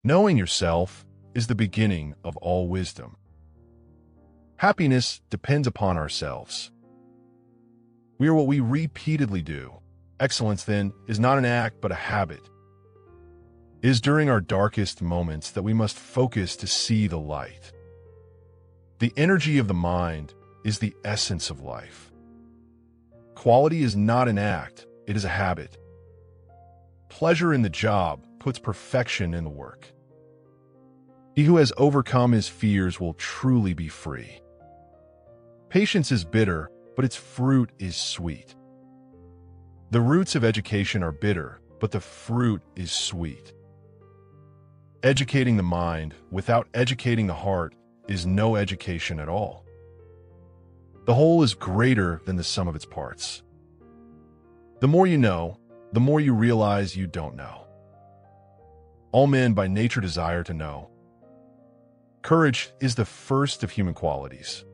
Knowing yourself is the beginning of all wisdom. Happiness depends upon ourselves. We are what we repeatedly do. Excellence, then, is not an act but a habit. It is during our darkest moments that we must focus to see the light. The energy of the mind is the essence of life. Quality is not an act, it is a habit. Pleasure in the job puts perfection in the work. He who has overcome his fears will truly be free. Patience is bitter, but its fruit is sweet. The roots of education are bitter, but the fruit is sweet. Educating the mind without educating the heart is no education at all. The whole is greater than the sum of its parts. The more you know, the more you realize you don't know. All men by nature desire to know. Courage is the first of human qualities.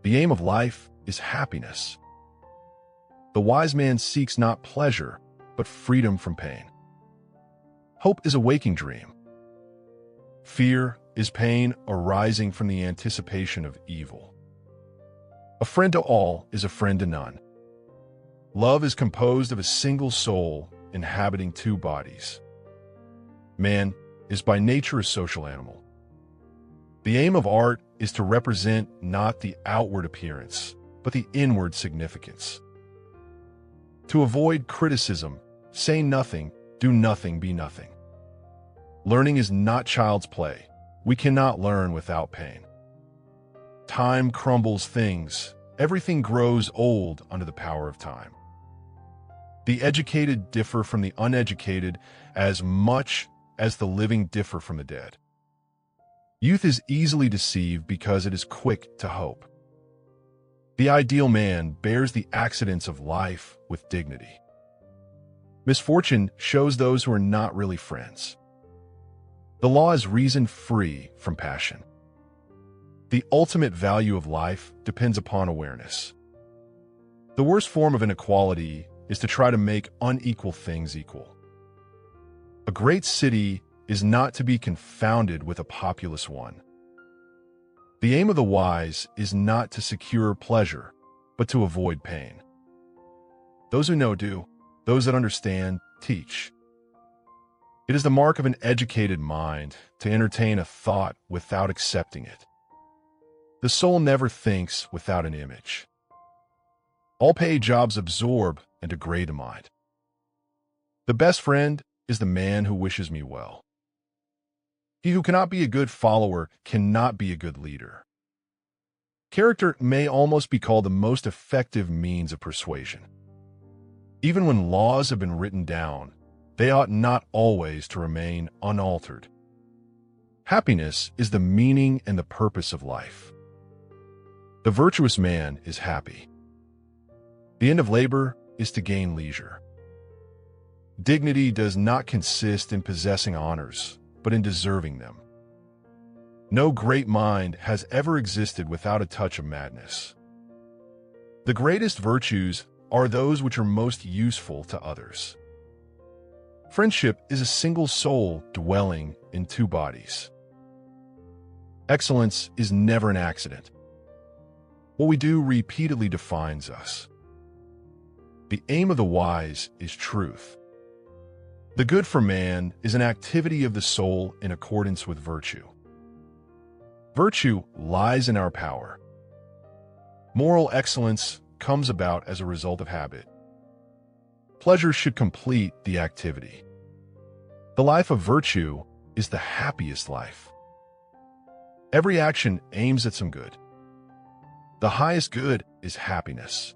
The aim of life is happiness. The wise man seeks not pleasure, but freedom from pain. Hope is a waking dream. Fear is pain arising from the anticipation of evil. A friend to all is a friend to none. Love is composed of a single soul inhabiting two bodies. Man is by nature a social animal. The aim of art is to represent not the outward appearance, but the inward significance. To avoid criticism, say nothing, do nothing, be nothing. Learning is not child's play. We cannot learn without pain. Time crumbles things. Everything grows old under the power of time. The educated differ from the uneducated as much as the living differ from the dead. Youth is easily deceived because it is quick to hope. The ideal man bears the accidents of life with dignity. Misfortune shows those who are not really friends. The law is reason free from passion. The ultimate value of life depends upon awareness. The worst form of inequality is to try to make unequal things equal. A great city is not to be confounded with a populous one. The aim of the wise is not to secure pleasure, but to avoid pain. Those who know do, those that understand teach. It is the mark of an educated mind to entertain a thought without accepting it. The soul never thinks without an image. All paid jobs absorb and degrade the mind. The best friend is the man who wishes me well. He who cannot be a good follower cannot be a good leader. Character may almost be called the most effective means of persuasion. Even when laws have been written down, they ought not always to remain unaltered. Happiness is the meaning and the purpose of life. The virtuous man is happy. The end of labor is to gain leisure. Dignity does not consist in possessing honors, but in deserving them. No great mind has ever existed without a touch of madness. The greatest virtues are those which are most useful to others. Friendship is a single soul dwelling in two bodies. Excellence is never an accident. What we do repeatedly defines us. The aim of the wise is truth. The good for man is an activity of the soul in accordance with virtue. Virtue lies in our power. Moral excellence comes about as a result of habit. Pleasure should complete the activity. The life of virtue is the happiest life. Every action aims at some good. The highest good is happiness.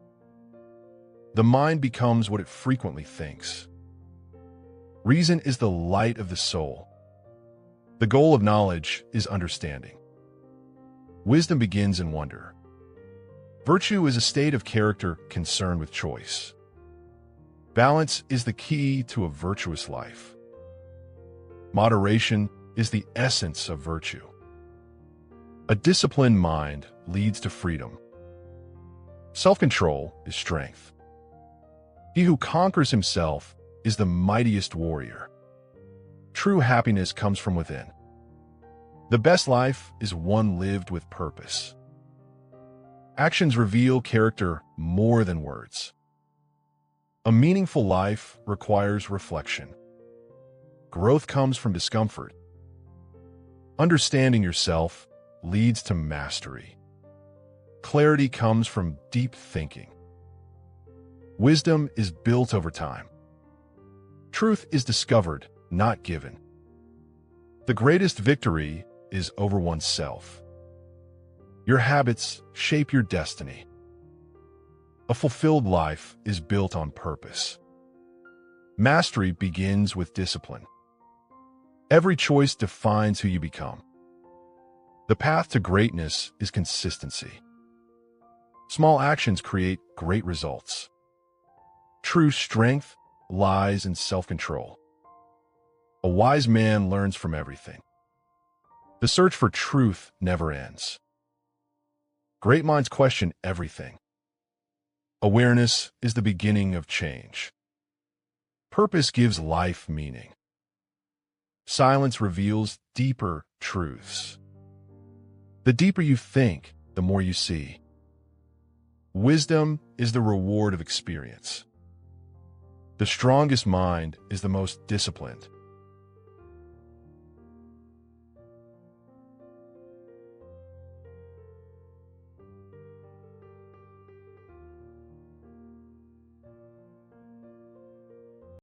The mind becomes what it frequently thinks. Reason is the light of the soul. The goal of knowledge is understanding. Wisdom begins in wonder. Virtue is a state of character concerned with choice. Balance is the key to a virtuous life. Moderation is the essence of virtue. A disciplined mind leads to freedom. Self-control is strength. He who conquers himself is the mightiest warrior. True happiness comes from within. The best life is one lived with purpose. Actions reveal character more than words. A meaningful life requires reflection. Growth comes from discomfort. Understanding yourself leads to mastery. Clarity comes from deep thinking. Wisdom is built over time. Truth is discovered, not given. The greatest victory is over oneself. Your habits shape your destiny. A fulfilled life is built on purpose. Mastery begins with discipline. Every choice defines who you become. The path to greatness is consistency. Small actions create great results. True strength lies in self-control. A wise man learns from everything. The search for truth never ends. Great minds question everything. Awareness is the beginning of change. Purpose gives life meaning. Silence reveals deeper truths. The deeper you think, the more you see. Wisdom is the reward of experience. The strongest mind is the most disciplined.